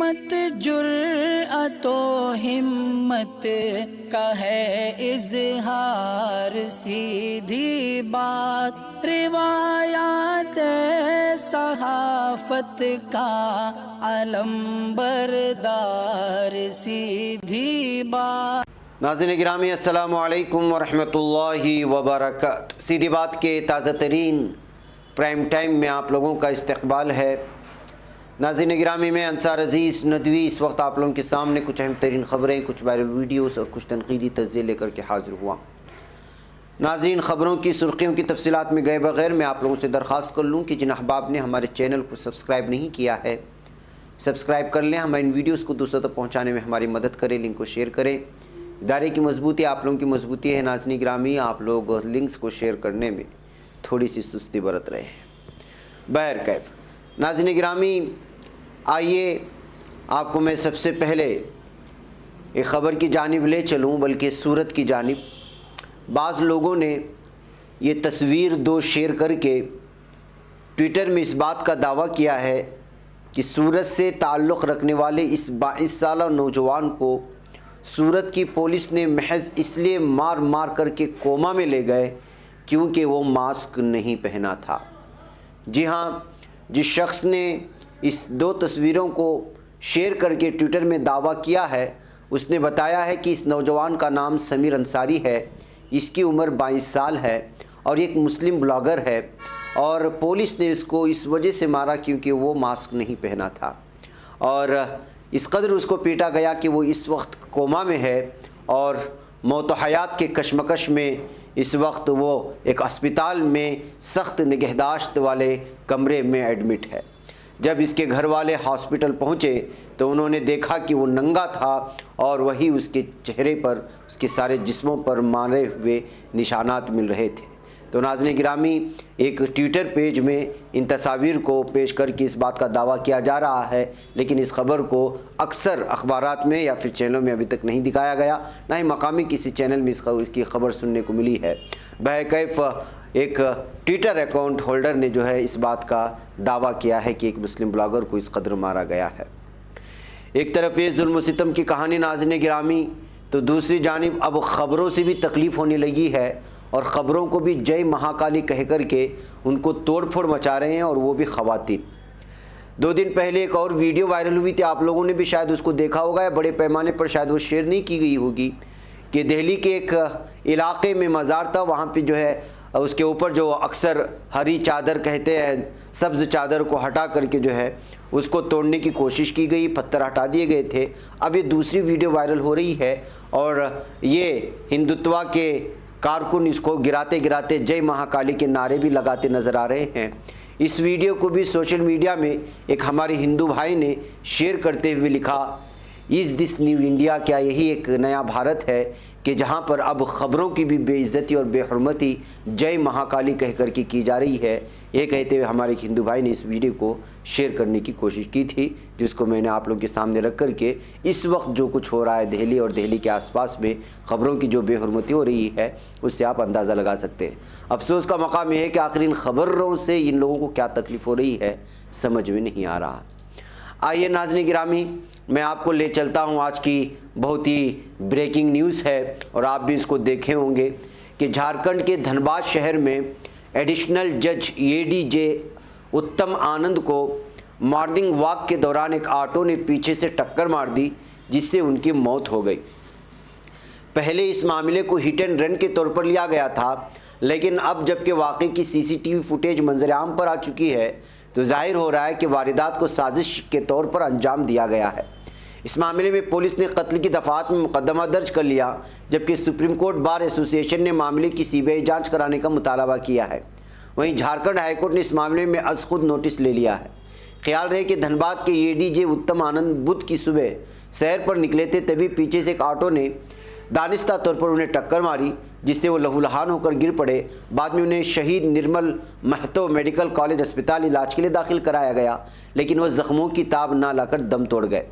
मत जुर्अतो हिम्मत का है इजहार, सीधी बात रिवायात सहाफत का अलंबरदार, सीधी बात। नाज़रीन गिरामी अस्सलामु अलैकुम वरहमतुल्लाहि वबरकातुहू। सीधी बात के ताज़ा तरीन प्राइम टाइम में आप लोगों का इस्तकबाल है। नाज़रीन गिरामी में अंसार अज़ीज़ नदवी इस वक्त आप लोगों के सामने कुछ अहम तरीन ख़बरें, कुछ वायरल वीडियोस और कुछ तनक़ीदी तज़्ज़िये लेकर के हाज़िर हुआ। नाज़रीन, ख़बरों की सुर्ख़ियों की तफसीलात में गए बग़ैर मैं आप लोगों से दरख्वास्त कर लूँ कि जिन अहबाब ने हमारे चैनल को सब्सक्राइब नहीं किया है, सब्सक्राइब कर लें। हमारे इन वीडियोज़ को दूसरों तक पहुँचाने में हमारी मदद करें, लिंक को शेयर करें। इदारे की मजबूती आप लोगों की मजबूती है। नाज़रीन गिरामी, आप लोग लिंक्स को शेयर करने में थोड़ी सी सुस्ती बरत रहे हैं। बहर कैफ नाज़रीन गिरामी, आइए आपको मैं सबसे पहले एक ख़बर की जानिब ले चलूँ, बल्कि सूरत की जानिब। बाज़ लोगों ने ये तस्वीर दो शेयर करके ट्विटर में इस बात का दावा किया है कि सूरत से ताल्लुक़ रखने वाले इस 22 साला नौजवान को सूरत की पुलिस ने महज इसलिए मार मार करके कोमा में ले गए क्योंकि वो मास्क नहीं पहना था। जी हाँ, जिस शख्स ने इस दो तस्वीरों को शेयर करके ट्विटर में दावा किया है, उसने बताया है कि इस नौजवान का नाम समीर अंसारी है, इसकी उम्र 22 साल है और एक मुस्लिम ब्लॉगर है, और पुलिस ने इसको इस वजह से मारा क्योंकि वो मास्क नहीं पहना था और इस कदर उसको पीटा गया कि वो इस वक्त कोमा में है और मौत हयात के कशमकश में इस वक्त वो एक अस्पताल में सख्त निगहदाश्त वाले कमरे में एडमिट है। जब इसके घर वाले हॉस्पिटल पहुँचे तो उन्होंने देखा कि वो नंगा था और वही उसके चेहरे पर, उसके सारे जिस्मों पर मारे हुए निशानात मिल रहे थे। तो नाज़रीन गिरामी, एक ट्विटर पेज में इन तस्वीर को पेश करके इस बात का दावा किया जा रहा है, लेकिन इस खबर को अक्सर अखबारात में या फिर चैनलों में अभी तक नहीं दिखाया गया, ना ही मकामी किसी चैनल में इसकी खबर सुनने को मिली है। बहरकैफ एक ट्विटर अकाउंट होल्डर ने जो है इस बात का दावा किया है कि एक मुस्लिम ब्लॉगर को इस कदर मारा गया है। एक तरफ ये जुल्म सितम की कहानी नाज़रीन गिरामी, तो दूसरी जानिब अब ख़बरों से भी तकलीफ़ होने लगी है और ख़बरों को भी जय महाकाली कह कर के उनको तोड़ फोड़ मचा रहे हैं, और वो भी ख़वातीन। 2 दिन पहले एक और वीडियो वायरल हुई थी, आप लोगों ने भी शायद उसको देखा होगा या बड़े पैमाने पर शायद वो शेयर नहीं की गई होगी, कि दिल्ली के एक इलाके में मज़ार था, वहाँ पे जो है उसके ऊपर जो अक्सर हरी चादर कहते हैं, सब्ज़ चादर को हटा करके जो है उसको तोड़ने की कोशिश की गई, पत्थर हटा दिए गए थे। अब ये दूसरी वीडियो वायरल हो रही है और ये हिंदुत्व के कारकुन इसको गिराते गिराते जय महाकाली के नारे भी लगाते नज़र आ रहे हैं। इस वीडियो को भी सोशल मीडिया में एक हमारे हिंदू भाई ने शेयर करते हुए लिखा, इज़ दिस न्यू इंडिया, क्या यही एक नया भारत है कि जहां पर अब ख़बरों की भी बेइज्जती और बेहरमती जय महाकाली कह कर के की जा रही है। ये कहते हुए हमारे एक हिंदू भाई ने इस वीडियो को शेयर करने की कोशिश की थी, जिसको मैंने आप लोगों के सामने रख कर के इस वक्त जो कुछ हो रहा है दिल्ली और दिल्ली के आसपास में ख़बरों की जो बेहरमती हो रही है, उससे आप अंदाज़ा लगा सकते हैं। अफसोस का मकाम यह है कि आखिर इन ख़बरों से इन लोगों को क्या तकलीफ़ हो रही है समझ में नहीं आ रहा। आइए नाज़रीन गिरामी, मैं आपको ले चलता हूं, आज की बहुत ही ब्रेकिंग न्यूज़ है और आप भी इसको देखे होंगे कि झारखंड के धनबाद शहर में एडिशनल जज एडीजे उत्तम आनंद को मॉर्निंग वॉक के दौरान एक ऑटो ने पीछे से टक्कर मार दी, जिससे उनकी मौत हो गई। पहले इस मामले को हिट एंड रन के तौर पर लिया गया था, लेकिन अब जबकि वाक़े की सीसीटीवी फुटेज मंजर आम पर आ चुकी है तो जाहिर हो रहा है कि वारदात को साजिश के तौर पर अंजाम दिया गया है। इस मामले में पुलिस ने कत्ल की दफ़ात में मुकदमा दर्ज कर लिया, जबकि सुप्रीम कोर्ट बार एसोसिएशन ने मामले की सीबीआई जांच कराने का मुतालबा किया है। वहीं झारखंड हाईकोर्ट ने इस मामले में अज खुद नोटिस ले लिया है। ख्याल रहे कि धनबाद के एडीजे उत्तम आनंद बुध की सुबह शहर पर निकले थे, तभी पीछे से एक ऑटो ने दानिस्ता तौर पर उन्हें टक्कर मारी, जिससे वो लहूलुहान होकर गिर पड़े। बाद में उन्हें शहीद निर्मल महतो मेडिकल कॉलेज अस्पताल इलाज के लिए दाखिल कराया गया, लेकिन वह जख्मों की ताब ना लाकर दम तोड़ गए।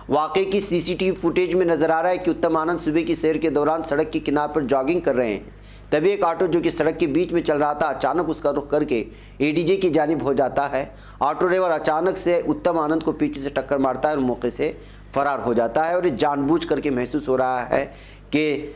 वाक़े की सीसीटीवी फुटेज में नज़र आ रहा है कि उत्तम आनंद सुबह की सैर के दौरान सड़क के किनारे पर जॉगिंग कर रहे हैं, तभी एक ऑटो जो कि सड़क के बीच में चल रहा था अचानक उसका रुख करके एडीजे की जानिब हो जाता है। ऑटो ड्राइवर अचानक से उत्तम आनंद को पीछे से टक्कर मारता है और मौके से फरार हो जाता है। और ये जानबूझ करके महसूस हो रहा है कि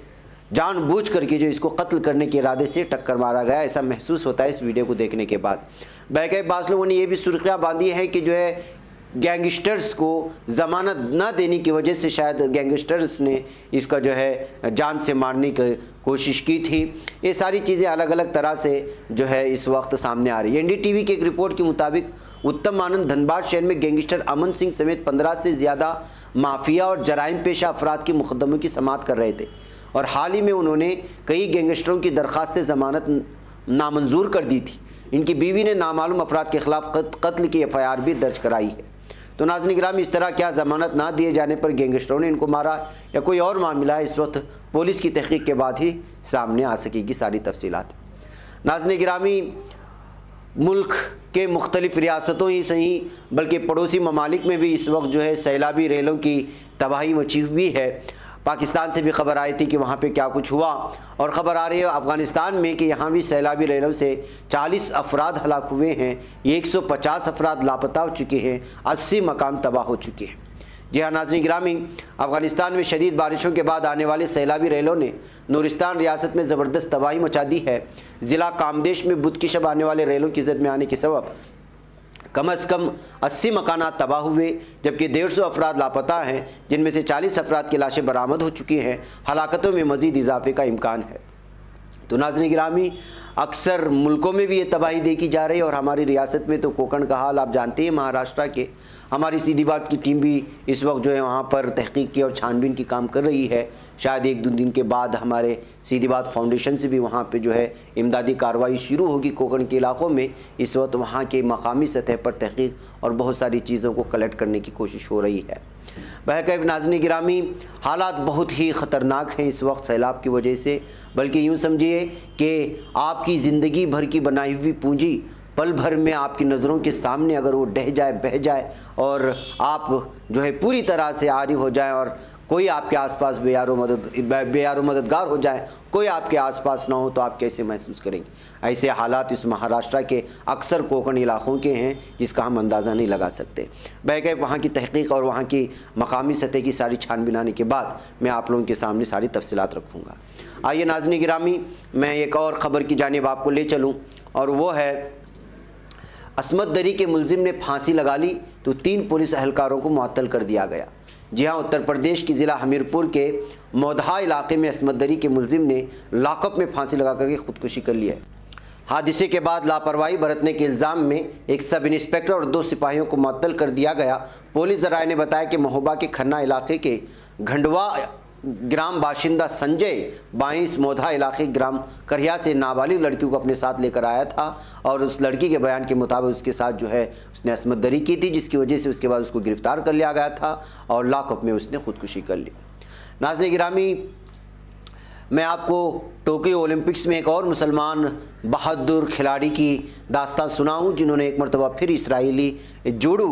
जानबूझ करके जो इसको कत्ल करने के इरादे से टक्कर मारा गया, ऐसा महसूस होता है इस वीडियो को देखने के बाद। बहके बास लोगों ने ये भी सुर्खियाँ बांधी हैं कि जो है गैंगस्टर्स को ज़मानत न देने की वजह से शायद गैंगस्टर्स ने इसका जो है जान से मारने की कोशिश की थी। ये सारी चीज़ें अलग अलग तरह से जो है इस वक्त सामने आ रही है। एनडीटीवी की एक रिपोर्ट के मुताबिक उत्तम आनंद धनबाद शहर में गैंगस्टर अमन सिंह समेत 15 से ज़्यादा माफिया और जराइम पेशा अफराद के मुकदमों की समाअत कर रहे थे और हाल ही में उन्होंने कई गैंगस्टरों की दरख्वास्त ज़मानत नामंजूर कर दी थी। इनकी बीवी ने नामालूम अफराद के खिलाफ कत्ल की FIR भी दर्ज कराई है। तो नाज़रीन गिरामी, इस तरह क्या ज़मानत ना दिए जाने पर गैंगस्टरों ने इनको मारा या कोई और मामला है, इस वक्त पुलिस की तहकीक के बाद ही सामने आ सकेगी सारी तफसीलात। नाज़रीन गिरामी, मुल्क के मुख्तलिफ रियासतों ही सही बल्कि पड़ोसी ममालिक में भी इस वक्त जो है सैलाबी रेलों की तबाही मची हुई है। पाकिस्तान से भी खबर आई थी कि वहाँ पे क्या कुछ हुआ और ख़बर आ रही है अफ़गानिस्तान में कि यहाँ भी सैलाबी रेलों से 40 अफराद हलाक हुए हैं, 150 अफराद लापता हो चुके हैं, 80 मकान तबाह हो चुके हैं। जी हाँ नाज़रीन गिरामी, अफ़गानिस्तान में शदीद बारिशों के बाद आने वाले सैलाबी रेलों ने नूरिस्तान रियासत में ज़बरदस्त तबाही मचा दी है। ज़िला कामदेश में बुध की शब आने वाले रेलों की जद में आने के सबब कम अज़ कम 80 मकानात तबाह हुए, जबकि 150 अफराद लापता हैं, जिनमें से 40 अफराद की लाशें बरामद हो चुकी हैं। हलाकतों में मज़ीद इजाफे का इम्कान है। तो नाज़रीन गिरामी, अक्सर मुल्कों में भी ये तबाही देखी जा रही है और हमारी रियासत में तो कोकण का हाल आप जानते हैं, महाराष्ट्र के। हमारी सीधी बात की टीम भी इस वक्त जो है वहाँ पर तहकीक की और छानबीन की काम कर रही है। शायद 1-2 दिन के बाद हमारे सीधी बात फाउंडेशन से भी वहाँ पे जो है इमदादी कार्रवाई शुरू होगी कोकण के इलाक़ों में। इस वक्त वहाँ के मकामी सतह पर तहकीक और बहुत सारी चीज़ों को कलेक्ट करने की कोशिश हो रही है। बहरकैफ नाज़रीन गिरामी, हालात बहुत ही ख़तरनाक हैं इस वक्त सैलाब की वजह से, बल्कि यूँ समझिए कि आपकी ज़िंदगी भर की बनाई हुई पूंजी पल भर में आपकी नज़रों के सामने अगर वो ढह जाए, बह जाए और आप जो है पूरी तरह से आरी हो जाए और कोई आपके आसपास बेयारो मददगार हो जाए, कोई आपके आसपास ना हो, तो आप कैसे महसूस करेंगे। ऐसे हालात इस महाराष्ट्र के अक्सर कोकण इलाक़ों के हैं जिसका हम अंदाज़ा नहीं लगा सकते। बहके वहाँ की तहकीक और वहाँ की मकामी सतह की सारी छानबीन आने के बाद मैं आप लोगों के सामने सारी तफसीलात रखूँगा। आइए नाज़रीन गिरामी, मैं एक और ख़बर की जानिब आपको ले चलूँ और वो है असमत दरी के मुलजिम ने फांसी लगा ली तो 3 पुलिस एहलकारों को मुअत्तल कर दिया गया। जी हाँ, उत्तर प्रदेश की ज़िला हमीरपुर के मौधा इलाके में असमत दरी के मुलजिम ने लॉकअप में फांसी लगा करके खुदकुशी कर ली है। हादसे के बाद लापरवाही बरतने के इल्ज़ाम में एक सब इंस्पेक्टर और 2 सिपाहियों को मुअत्तल कर दिया गया। पुलिस ज़राए ने बताया कि महोबा के खन्ना इलाके के घंडवा ग्राम बाशिंदा संजय 22 मौधा इलाके ग्राम करिया से नाबालिग लड़की को अपने साथ लेकर आया था और उस लड़की के बयान के मुताबिक उसके साथ जो है उसने असमत दरी की थी, जिसकी वजह से उसके बाद उसको गिरफ़्तार कर लिया गया था और लॉकअप में उसने खुदकुशी कर ली। नाज़रीन गिरामी, मैं आपको टोक्यो ओलंपिक्स में एक और मुसलमान बहादुर खिलाड़ी की दास्तान सुनाऊँ जिन्होंने एक मरतबा फिर इसराइली जूडो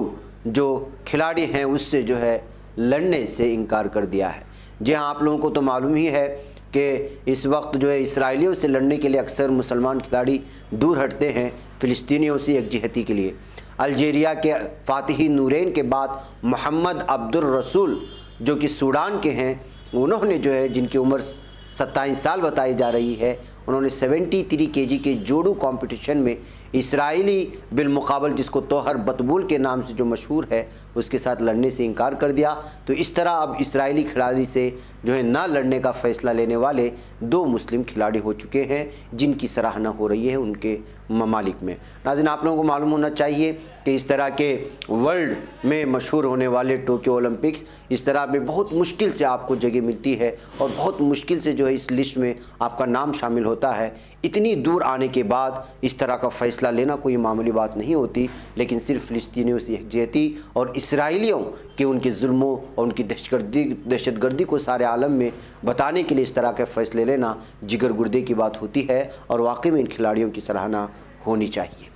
जो खिलाड़ी हैं उससे जो है लड़ने से इनकार कर दिया है। जी हाँ, आप लोगों को तो मालूम ही है कि इस वक्त जो है इसराइलियों से लड़ने के लिए अक्सर मुसलमान खिलाड़ी दूर हटते हैं फ़िलिस्तीनियों से यकजहती के लिए। अल्जीरिया के फ़ातिही नूरैन के बाद मोहम्मद अब्दुल रसूल जो कि सूडान के हैं, उन्होंने जो है जिनकी उम्र 27 साल बताई जा रही है, उन्होंने 73 kg के जूडो कंपटीशन में इसराइली बिलमुकाबल जिसको तोहर बतबूल के नाम से जो मशहूर है उसके साथ लड़ने से इनकार कर दिया। तो इस तरह अब इसराइली खिलाड़ी से जो है ना लड़ने का फ़ैसला लेने वाले 2 मुस्लिम खिलाड़ी हो चुके हैं जिनकी सराहना हो रही है उनके ममालिक में। नाज़रीन, आप लोगों को मालूम होना चाहिए कि इस तरह के वर्ल्ड में मशहूर होने वाले टोक्यो ओलंपिक्स इस तरह में बहुत मुश्किल से आपको जगह मिलती है और बहुत मुश्किल से जो है इस लिस्ट में आपका नाम शामिल होता है। इतनी दूर आने के बाद इस तरह का फ़ैसला लेना कोई मामूली बात नहीं होती, लेकिन सिर्फ फ़िलिस्तीनियों से यकजहती और इसराइलियों के उनके जुल्मों और उनकी दहशतगर्दी को सारे आलम में बताने के लिए इस तरह के फ़ैसले लेना जिगर गुर्दे की बात होती है और वाकई में इन खिलाड़ियों की सराहना होनी चाहिए।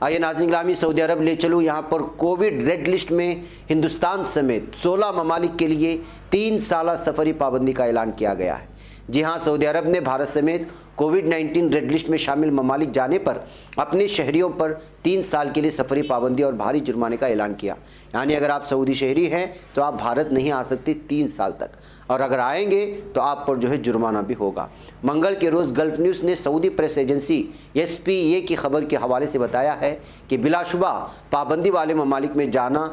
आइए नाज़रीन गिरामी, सऊदी अरब ले चलूँ। यहाँ पर कोविड रेड लिस्ट में हिंदुस्तान समेत 16 ममालिक के लिए 3 साला सफरी पाबंदी का ऐलान किया गया है। जी हां, सऊदी अरब ने भारत समेत कोविड-19 रेड लिस्ट में शामिल ममालिक जाने पर अपने शहरियों पर 3 साल के लिए सफरी पाबंदी और भारी जुर्माने का ऐलान किया। यानी अगर आप सऊदी शहरी हैं तो आप भारत नहीं आ सकते 3 साल तक, और अगर आएंगे तो आप पर जो है जुर्माना भी होगा। मंगल के रोज़ गल्फ न्यूज़ ने सऊदी प्रेस एजेंसी SPA की खबर के हवाले से बताया है कि बिलाशुबा पाबंदी वाले ममालिक में जाना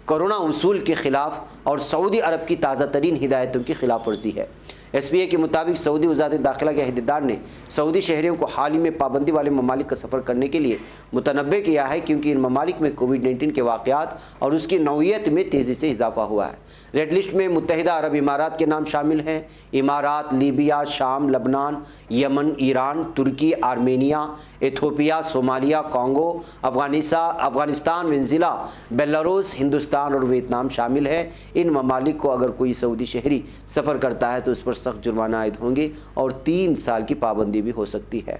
कोरोना उसूल के ख़िलाफ़ और सऊदी अरब की ताज़ा तरीन हिदायतों की खिलाफ वर्जी है। SPA के मुताबिक सऊदी वज़ारत दाखिला के अहदेदार ने सऊदी शहरियों को हाल ही में पाबंदी वाले ममालिक का सफ़र करने के लिए मुतनब्बे किया है, क्योंकि इन ममालिक में कोविड-19 के वाक़यात और उसकी नौइयत में तेज़ी से इजाफा हुआ है। रेड लिस्ट में मुत्तहिदा अरब इमारात के नाम शामिल हैं। इमारात, लीबिया, शाम, लबनान, यमन, ईरान, तुर्की, Armenia, Ethiopia, Somalia, Congo, Afghanistan, Venezuela, Belarus, Hindustan और वियतनाम शामिल है। इन ममालिक को अगर कोई सऊदी शहरी सफ़र करता है तो उस पर सख्त जुर्माना आयद होंगे और 3 साल की पाबंदी भी हो सकती है।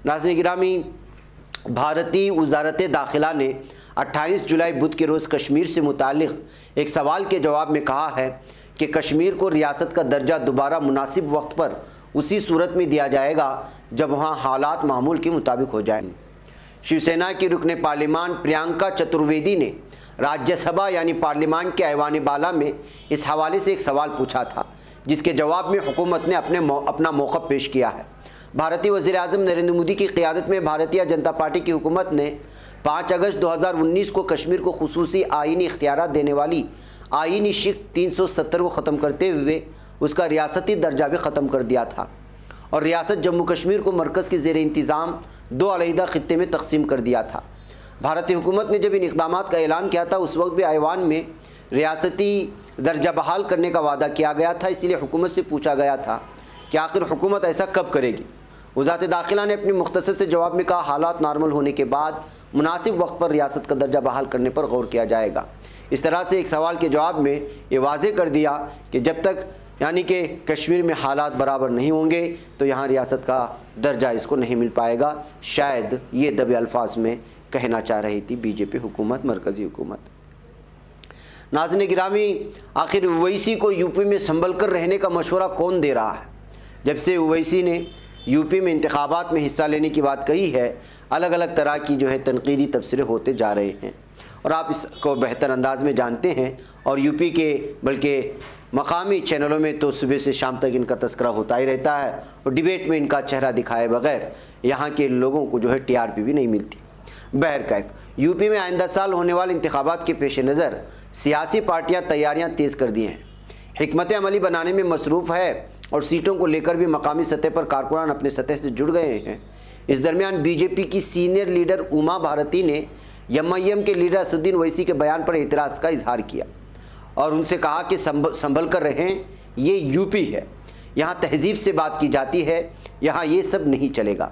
नाज़रीन गिरामी, भारतीय वज़ारत दाखिला ने 28 जुलाई बुध के रोज़ कश्मीर से मुतालिक एक सवाल के जवाब में कहा है कि कश्मीर को रियासत का दर्जा दोबारा मुनासिब वक्त पर उसी सूरत में दिया जाएगा जब वहाँ हालात मामूल के मुताबिक हो जाएंगे। शिवसेना की रुकने पार्लिमान प्रियंका चतुर्वेदी ने राज्यसभा यानी पार्लिमान के ऐवान बाला में इस हवाले से एक सवाल पूछा था, जिसके जवाब में हुकूमत ने अपना मौक़िफ़ पेश किया है। भारतीय वज़ीर-ए-आज़म नरेंद्र मोदी की क़ियादत में भारतीय जनता पार्टी की हुकूमत ने 5 अगस्त 2019 को कश्मीर को खुसूसी आइनी इख्तियारात देने वाली आइनी शिक 370 को ख़त्म करते हुए उसका रियासती दर्जा भी ख़त्म कर दिया था और रियासत जम्मू कश्मीर को मरकज़ के ज़ेर इंतज़ाम 2 अलहदा ख़ित्ते में तकसीम कर दिया था। भारतीय हुकूमत ने जब इन इक़दामात का ऐलान किया था उस वक्त भी ऐवान में रियासती दर्जा बहाल करने का वादा किया गया था। इसीलिए हुकूमत से पूछा गया था कि आखिर हुकूमत ऐसा कब करेगी। वज़ारत दाखिला ने अपनी मुख्तसर से जवाब में कहा, हालात नॉर्मल होने के बाद मुनासिब वक्त पर रियासत का दर्जा बहाल करने पर गौर किया जाएगा। इस तरह से एक सवाल के जवाब में ये वाज़े कर दिया कि जब तक यानी कि कश्मीर में हालात बराबर नहीं होंगे तो यहाँ रियासत का दर्जा इसको नहीं मिल पाएगा। शायद ये दबे अल्फाज में कहना चाह रही थी बीजेपी हुकूमत, मरकज़ी हुकूमत। नाज़रीन गिरामी, आखिर ओवैसी को यूपी में संभल कर रहने का मशवरा कौन दे रहा है? जब से ओवैसी ने यूपी में इंतखाबात में हिस्सा लेने की बात कही है, अलग अलग तरह की जो है तनकीदी तबसरे होते जा रहे हैं और आप इसको बेहतर अंदाज में जानते हैं। और यूपी के बल्कि मकामी चैनलों में तो सुबह से शाम तक इनका तस्करा होता ही रहता है और डिबेट में इनका चेहरा दिखाए बगैर यहाँ के लोगों को जो है TRP भी नहीं मिलती। बहरकैफ, यूपी में आइंदा साल होने वाले इंतखाबात के पेश नज़र सियासी पार्टियाँ तैयारियाँ तेज़ कर दी हैं, हिकमत अमली बनाने में मसरूफ़ है और सीटों को लेकर भी मकामी सतह पर कारकुनान अपने सतह से जुड़ गए हैं। इस दरमियान बीजेपी की सीनियर लीडर उमा भारती ने MIM के लीडर असदुद्दीन ओवैसी के बयान पर एतराज़ का इजहार किया और उनसे कहा कि संभल कर रहें, ये यूपी है, यहाँ तहजीब से बात की जाती है, यहाँ ये सब नहीं चलेगा।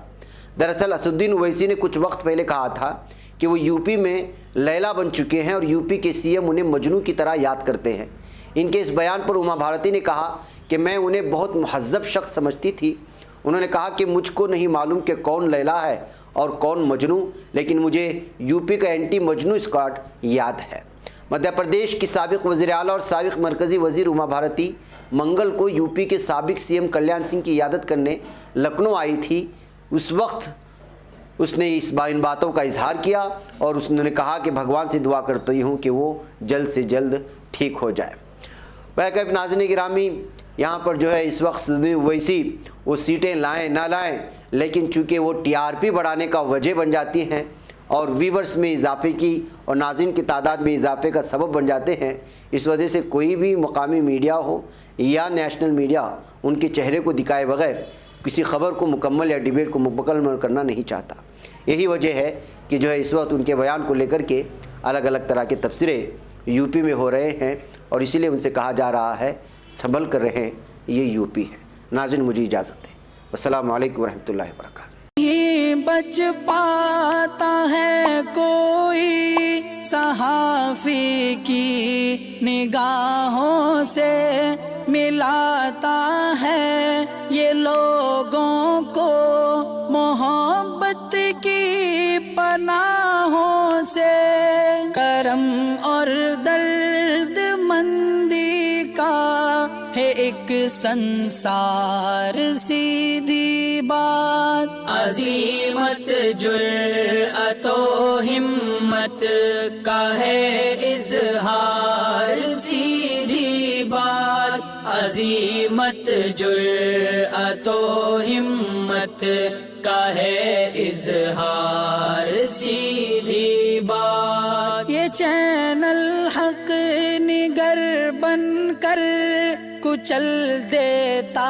दरअसल असदुद्दीन ओवैसी ने कुछ वक्त पहले कहा था कि वो यूपी में लैला बन चुके हैं और यूपी के CM उन्हें मजनू की तरह याद करते हैं। इनके इस बयान पर उमा भारती ने कहा कि मैं उन्हें बहुत मुहज़्ज़ब शख्स समझती थी। उन्होंने कहा कि मुझको नहीं मालूम कि कौन लैला है और कौन मजनू, लेकिन मुझे यूपी का एंटी मजनू स्क्वाड याद है। मध्य प्रदेश की साबिक वज़ीर आला और साबिक मरकज़ी वज़ीर उमा भारती मंगल को यूपी के साबिक CM कल्याण सिंह की इयादत करने लखनऊ आई थी। उस वक्त उसने इन बातों का इजहार किया और उसने कहा कि भगवान से दुआ करती हूँ कि वो जल्द से जल्द ठीक हो जाए। वह नाज़रीन गिरामी, यहाँ पर जो है इस वक्त ओवैसी वो सीटें लाएं ना लाएं, लेकिन चूँकि वो TRP बढ़ाने का वजह बन जाती हैं और व्यूवर्स में इजाफे की और नाज़रीन की तादाद में इजाफे का सबब बन जाते हैं, इस वजह से कोई भी मकामी मीडिया हो या नेशनल मीडिया उनके चेहरे को दिखाए बगैर किसी ख़बर को मुकम्मल या डिबेट को मुकम्मल करना नहीं चाहता। यही वजह है कि जो है इस वक्त उनके बयान को लेकर के अलग अलग तरह के तबसरे यूपी में हो रहे हैं और इसीलिए उनसे कहा जा रहा है संभल कर रहें, ये यूपी है। नाज़रीन, मुझे इजाज़त दें। अस्सलामु अलैकुम रहमतुल्लाहि व बरकातुहू। नहीं बच पाता है कोई सहाफ़ी की निगाहों से, मिलाता है ये लोगों को मोहब्बत की पनाहों से। करम और दर्द मंदी का है एक संसार सीधी बात। अजीमत जुर्अतो हिम्मत का है इजहार सीधी बात। अजीमत जुर्अतो हिम्मत का है इजहार सीधी बात। ये चैनल हक निगर बनकर कुचल देता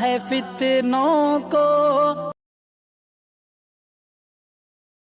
है फितनों को,